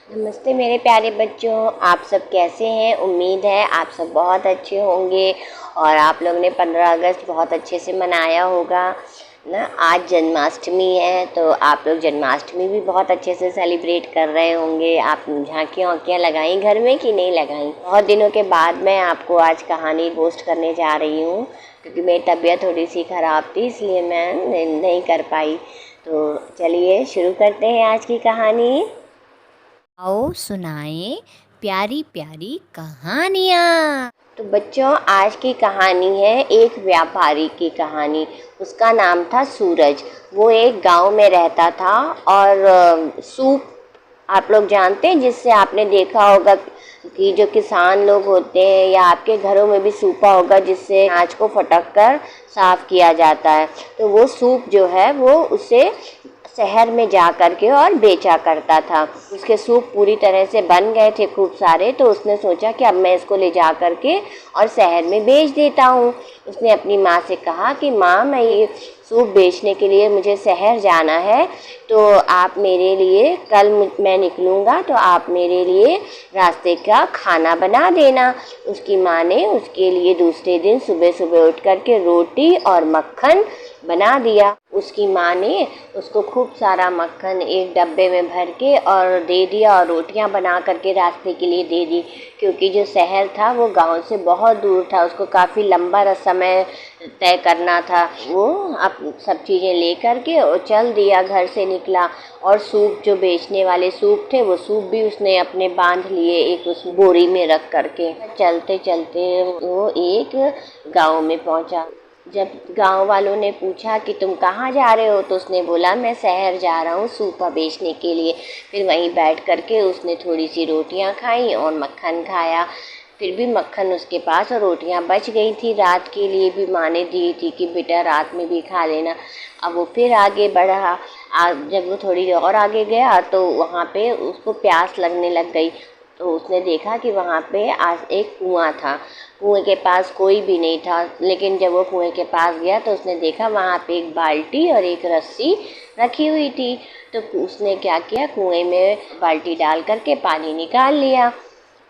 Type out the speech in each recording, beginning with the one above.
नमस्ते मेरे प्यारे बच्चों, आप सब कैसे हैं। उम्मीद है आप सब बहुत अच्छे होंगे और आप लोग ने 15 अगस्त बहुत अच्छे से मनाया होगा ना। आज जन्माष्टमी है तो आप लोग जन्माष्टमी भी बहुत अच्छे से सेलिब्रेट कर रहे होंगे। आप झांकियाँ वाँकियाँ लगाई घर में कि नहीं लगाई। बहुत दिनों के बाद मैं आपको आज कहानी पोस्ट करने जा रही हूँ क्योंकि मेरी तबीयत थोड़ी सी ख़राब थी, इसलिए मैं नहीं कर पाई। तो चलिए शुरू करते हैं आज की कहानी। आओ सुनाएं प्यारी प्यारी कहानियाँ। तो बच्चों, आज की कहानी है एक व्यापारी की कहानी। उसका नाम था सूरज। वो एक गांव में रहता था और सूप आप लोग जानते हैं, जिससे आपने देखा होगा कि जो किसान लोग होते हैं या आपके घरों में भी सूपा होगा जिससे अनाज को फटक कर साफ किया जाता है। तो वो सूप जो है वो उसे शहर में जा कर के और बेचा करता था। उसके सूप पूरी तरह से बन गए थे खूब सारे, तो उसने सोचा कि अब मैं इसको ले जा कर के और शहर में बेच देता हूँ। उसने अपनी माँ से कहा कि माँ, मैं ये सूप बेचने के लिए मुझे शहर जाना है, तो आप मेरे लिए कल मैं निकलूँगा तो आप मेरे लिए रास्ते का खाना बना देना। उसकी माँ ने उसके लिए दूसरे दिन सुबह सुबह उठ कर के रोटी और मक्खन बना दिया। उसकी माँ ने उसको खूब सारा मक्खन एक डब्बे में भर के और दे दिया और रोटियां बना करके रास्ते के लिए दे दी, क्योंकि जो शहर था वो गांव से बहुत दूर था। उसको काफ़ी लंबा समय तय करना था। वो अब सब चीज़ें ले कर के और चल दिया, घर से निकला। और सूप जो बेचने वाले सूप थे वो सूप भी उसने अपने बांध लिए एक उस बोरी में रख करके। चलते चलते वो एक गाँव में पहुंचा। जब गांव वालों ने पूछा कि तुम कहाँ जा रहे हो, तो उसने बोला मैं शहर जा रहा हूँ सूपा बेचने के लिए। फिर वहीं बैठ करके उसने थोड़ी सी रोटियां खाई और मक्खन खाया। फिर भी मक्खन उसके पास और रोटियां बच गई थी, रात के लिए भी माँ ने दी थी कि बेटा रात में भी खा लेना। अब वो फिर आगे बढ़ा। जब वो थोड़ी और आगे गया तो वहाँ पे उसको प्यास लगने लग गई। तो उसने देखा कि वहाँ पे आज एक कुआं था। कुएं के पास कोई भी नहीं था, लेकिन जब वो कुएं के पास गया तो उसने देखा वहाँ पे एक बाल्टी और एक रस्सी रखी हुई थी। तो उसने क्या किया, कुएं में बाल्टी डाल करके पानी निकाल लिया।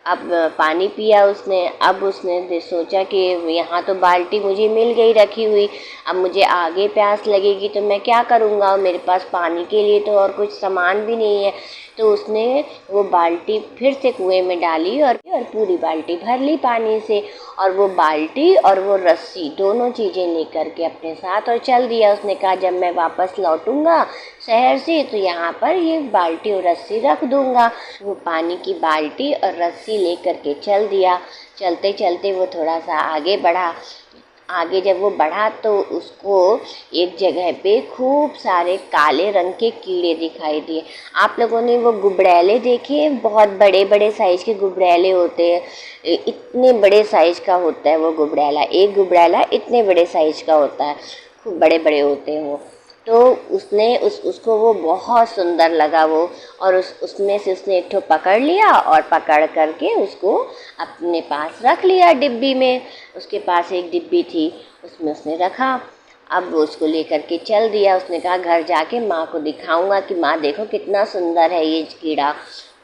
अब पानी पिया उसने। अब उसने सोचा कि यहाँ तो बाल्टी मुझे मिल गई रखी हुई, अब मुझे आगे प्यास लगेगी तो मैं क्या करूँगा, मेरे पास पानी के लिए तो और कुछ सामान भी नहीं है। तो उसने वो बाल्टी फिर से कुएं में डाली और पूरी बाल्टी भर ली पानी से। और वो बाल्टी और वो रस्सी दोनों चीज़ें लेकर के अपने साथ और चल दिया। उसने कहा जब मैं वापस लौटूंगा शहर से तो यहाँ पर ये बाल्टी और रस्सी रख दूंगा। वो पानी की बाल्टी और रस्सी लेकर के चल दिया। चलते चलते वो थोड़ा सा आगे बढ़ा। आगे जब वो बढ़ा तो उसको एक जगह पे खूब सारे काले रंग के कीड़े दिखाई दिए। आप लोगों ने वो गुबरैले देखे, बहुत बड़े बड़े साइज के गुबरैले होते हैं। इतने बड़े साइज का होता है वो गुबरैला, एक गुबरैला इतने बड़े साइज का होता है, खूब बड़े बड़े होते हैं वो। तो उसने उसको वो बहुत सुंदर लगा वो, और उसमें से उसने एक ठो पकड़ लिया और पकड़ करके उसको अपने पास रख लिया डिब्बी में। उसके पास एक डिब्बी थी, उसमें उसने रखा। अब वो उसको लेकर के चल दिया। उसने कहा घर जाके माँ को दिखाऊंगा कि माँ देखो कितना सुंदर है ये कीड़ा।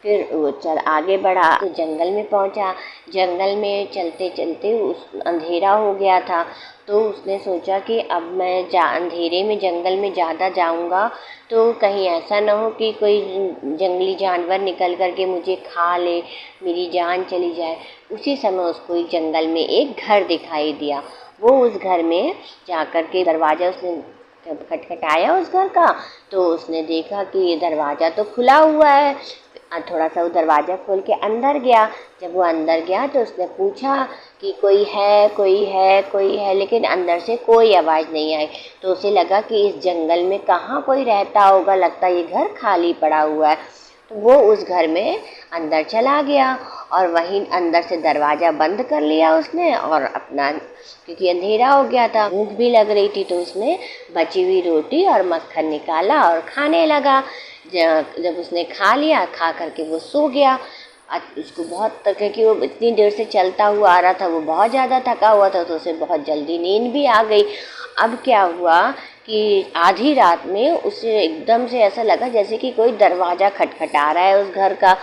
फिर वो चल आगे बढ़ा तो जंगल में पहुंचा। जंगल में चलते चलते उस अंधेरा हो गया था। तो उसने सोचा कि अब मैं अंधेरे में जंगल में ज़्यादा जाऊंगा तो कहीं ऐसा ना हो कि कोई जंगली जानवर निकल कर के मुझे खा ले, मेरी जान चली जाए। उसी समय उसको एक जंगल में एक घर दिखाई दिया। वो उस घर में जा कर के दरवाज़ा उसने जब खटखटाया उस घर का, तो उसने देखा कि ये दरवाज़ा तो खुला हुआ है। थोड़ा सा वो दरवाज़ा खोल के अंदर गया। जब वो अंदर गया तो उसने पूछा कि कोई है, कोई है, कोई है, लेकिन अंदर से कोई आवाज़ नहीं आई। तो उसे लगा कि इस जंगल में कहाँ कोई रहता होगा, लगता है ये घर खाली पड़ा हुआ है। तो वो उस घर में अंदर चला गया और वहीं अंदर से दरवाज़ा बंद कर लिया उसने। और अपना, क्योंकि अंधेरा हो गया था, भूख भी लग रही थी, तो उसने बची हुई रोटी और मक्खन निकाला और खाने लगा। जब उसने खा लिया, खा करके वो सो गया। उसको बहुत थक, कि वो इतनी देर से चलता हुआ आ रहा था, वो बहुत ज़्यादा थका हुआ था, तो उसे बहुत जल्दी नींद भी आ गई। अब क्या हुआ कि आधी रात में उसे एकदम से ऐसा लगा जैसे कि कोई दरवाज़ा खटखटा रहा है उस घर का।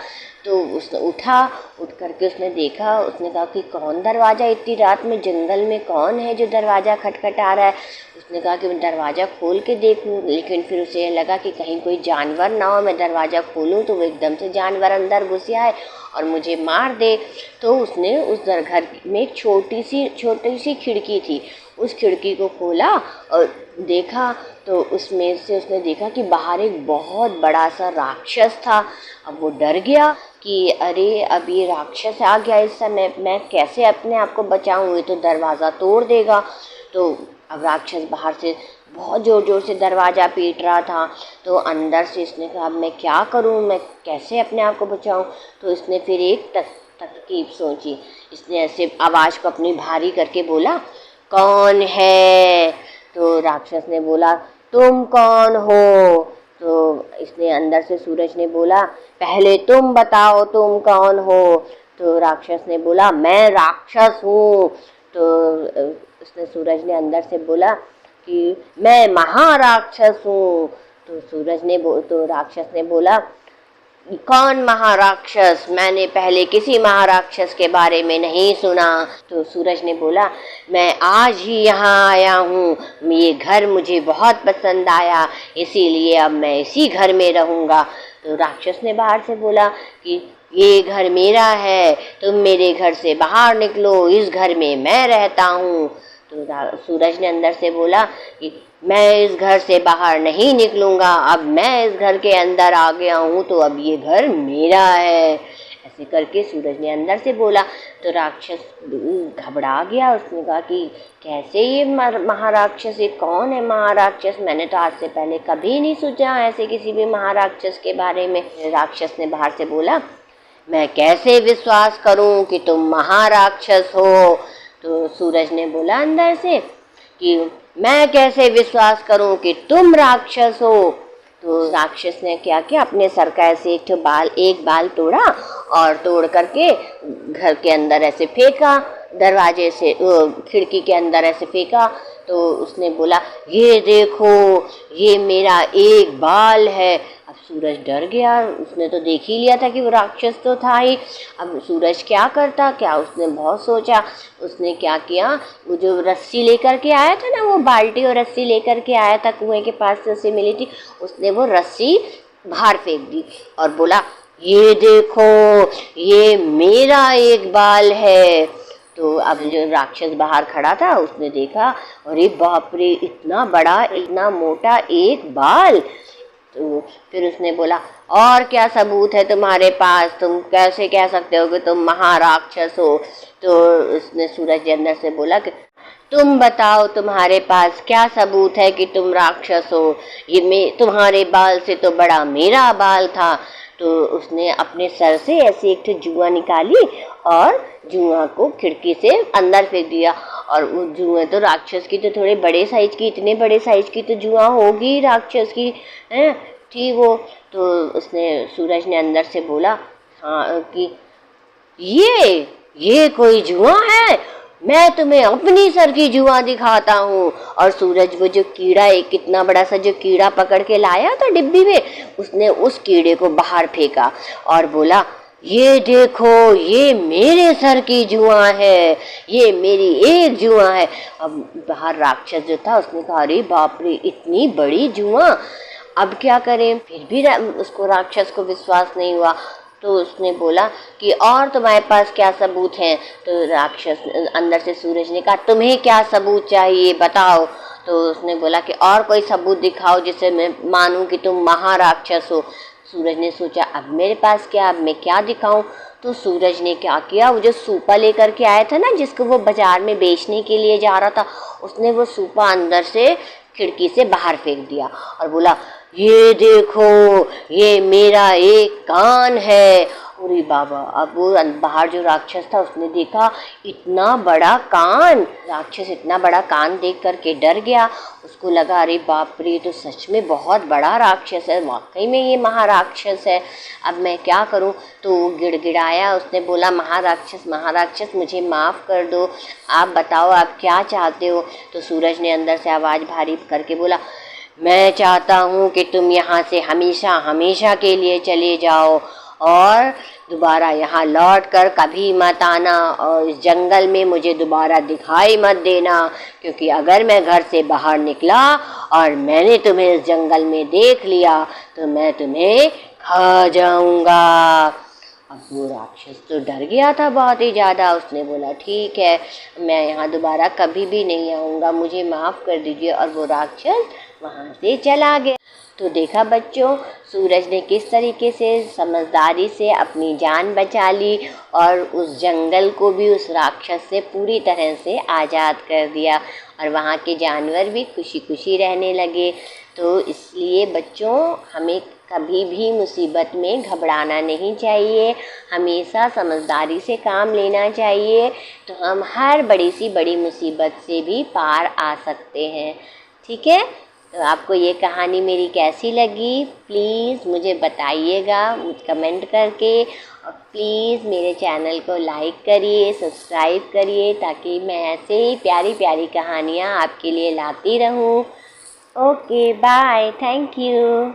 तो उसने उठा, उठ करके उसने देखा, उसने कहा कि कौन दरवाज़ा इतनी रात में जंगल में कौन है जो दरवाज़ा खटखटा रहा है। उसने कहा कि मैं दरवाज़ा खोल के देखूं, लेकिन फिर उसे लगा कि कहीं कोई जानवर ना हो, मैं दरवाज़ा खोलूं तो वो एकदम से जानवर अंदर घुस आए और मुझे मार दे। तो उसने उस घर में एक छोटी सी खिड़की थी, उस खिड़की को खोला और देखा तो उसमें से उसने देखा कि बाहर एक बहुत बड़ा सा राक्षस था। अब वो डर गया कि अरे अब ये राक्षस आ गया इस समय, मैं कैसे अपने आप को बचाऊं, ये तो दरवाज़ा तोड़ देगा। तो अब राक्षस बाहर से बहुत ज़ोर ज़ोर से दरवाज़ा पीट रहा था। तो अंदर से इसने कहा अब मैं क्या करूं, मैं कैसे अपने आप को बचाऊं। तो इसने फिर एक तरकीब सोची। इसने ऐसे आवाज़ को अपनी भारी करके बोला, कौन है। तो राक्षस ने बोला, तुम कौन हो। तो इसने अंदर से सूरज ने बोला, पहले तुम बताओ तुम कौन हो। तो राक्षस ने बोला, मैं राक्षस हूँ। तो उसने सूरज ने अंदर से बोला कि मैं महाराक्षस हूँ। तो राक्षस ने बोला, कौन महाराक्षस, मैंने पहले किसी महाराक्षस के बारे में नहीं सुना। तो सूरज ने बोला, मैं आज ही यहाँ आया हूँ, ये घर मुझे बहुत पसंद आया, इसीलिए अब मैं इसी घर में रहूँगा। तो राक्षस ने बाहर से बोला कि ये घर मेरा है, तुम मेरे घर से बाहर निकलो, इस घर में मैं रहता हूँ। तो सूरज ने अंदर से बोला कि मैं इस घर से बाहर नहीं निकलूँगा, अब मैं इस घर के अंदर आ गया हूँ तो अब ये घर मेरा है। ऐसे करके सूरज ने अंदर से बोला। तो राक्षस घबरा गया, उसने कहा कि कैसे ये महाराक्षस, ये कौन है महाराक्षस, मैंने तो आज से पहले कभी नहीं सोचा ऐसे किसी भी महाराक्षस के बारे में। राक्षस ने बाहर से बोला, मैं कैसे विश्वास करूं कि तुम महाराक्षस हो। तो सूरज ने बोला अंदर से कि मैं कैसे विश्वास करूं कि तुम राक्षस हो। तो राक्षस ने क्या किया, अपने सर का ऐसे एक बाल तोड़ा और तोड़ करके घर के अंदर ऐसे फेंका, दरवाजे से खिड़की के अंदर ऐसे फेंका। तो उसने बोला, ये देखो ये मेरा एक बाल है। अब सूरज डर गया, उसने तो देख ही लिया था कि वो राक्षस तो था ही। अब सूरज क्या करता, क्या उसने बहुत सोचा। उसने क्या किया, वो जो रस्सी लेकर के आया था ना, वो बाल्टी और रस्सी लेकर के आया था कुएं के पास से उसे मिली थी, उसने वो रस्सी बाहर फेंक दी और बोला, ये देखो ये मेरा एक बाल है। तो अब जो राक्षस बाहर खड़ा था उसने देखा, अरे बाप रे, इतना बड़ा इतना मोटा एक बाल। तो फिर उसने बोला, और क्या सबूत है तुम्हारे पास, तुम कैसे कह सकते हो कि तुम महाराक्षस हो। तो उसने सूरज के अंदर से बोला कि तुम बताओ तुम्हारे पास क्या सबूत है कि तुम राक्षस हो, ये तुम्हारे बाल से तो बड़ा मेरा बाल था। तो उसने अपने सर से ऐसे एक जुआ निकाली और जुआ को खिड़की से अंदर फेंक दिया। और वो जुआ तो राक्षस की तो थोड़े बड़े साइज की, इतने बड़े साइज की तो जुआ होगी राक्षस की, है ठीक वो। तो उसने सूरज ने अंदर से बोला, हाँ कि ये कोई जुआ है, मैं तुम्हें अपनी सर की जुआ दिखाता हूँ। और सूरज वो जो कीड़ा, एक कितना बड़ा सा जो कीड़ा पकड़ के लाया था डिब्बी में, उसने उस कीड़े को बाहर फेंका और बोला, ये देखो ये मेरे सर की जुआ है, ये मेरी एक जुआ है। अब बाहर राक्षस जो था उसने कहा, अरे बाप रे, इतनी बड़ी जुआ, अब क्या करें। फिर भी उसको राक्षस को विश्वास नहीं हुआ। तो उसने बोला कि और तुम्हारे पास क्या सबूत हैं। तो राक्षस अंदर से सूरज ने कहा, तुम्हें क्या सबूत चाहिए बताओ। तो उसने बोला कि और कोई सबूत दिखाओ जिससे मैं मानूं कि तुम महाराक्षस हो। सूरज ने सोचा, अब मेरे पास क्या, अब मैं क्या दिखाऊं। तो सूरज ने क्या किया, वो जो सूपा लेकर के आया था ना, जिसको वो बाजार में बेचने के लिए जा रहा था, उसने वो सूपा अंदर से खिड़की से बाहर फेंक दिया और बोला, ये देखो ये मेरा एक कान है। अरे बाबा, अब वो बाहर जो राक्षस था उसने देखा इतना बड़ा कान, राक्षस इतना बड़ा कान देख करके डर गया। उसको लगा, अरे बाप रे, तो सच में बहुत बड़ा राक्षस है, वाकई में ये महाराक्षस है, अब मैं क्या करूं। तो गिड़गिड़ाया, उसने बोला महाराक्षस महाराक्षस मुझे माफ़ कर दो, आप बताओ आप क्या चाहते हो। तो सूरज ने अंदर से आवाज़ भारी करके बोला, मैं चाहता हूँ कि तुम यहाँ से हमेशा हमेशा के लिए चले जाओ और दोबारा यहाँ लौट कर कभी मत आना, और इस जंगल में मुझे दोबारा दिखाई मत देना, क्योंकि अगर मैं घर से बाहर निकला और मैंने तुम्हें इस जंगल में देख लिया तो मैं तुम्हें खा जाऊँगा। अब वो राक्षस तो डर गया था बहुत ही ज़्यादा। उसने बोला ठीक है, मैं यहाँ दोबारा कभी भी नहीं आऊँगा, मुझे माफ़ कर दीजिए। और वो राक्षस वहाँ से चला गया। तो देखा बच्चों, सूरज ने किस तरीके से समझदारी से अपनी जान बचा ली और उस जंगल को भी उस राक्षस से पूरी तरह से आज़ाद कर दिया, और वहाँ के जानवर भी खुशी खुशी रहने लगे। तो इसलिए बच्चों, हमें कभी भी मुसीबत में घबराना नहीं चाहिए, हमेशा समझदारी से काम लेना चाहिए, तो हम हर बड़ी सी बड़ी मुसीबत से भी पार आ सकते हैं। ठीक है, तो आपको ये कहानी मेरी कैसी लगी प्लीज़ मुझे बताइएगा कमेंट करके, और प्लीज़ मेरे चैनल को लाइक करिए, सब्सक्राइब करिए, ताकि मैं ऐसे ही प्यारी प्यारी कहानियाँ आपके लिए लाती रहूँ। Okay bye, thank you.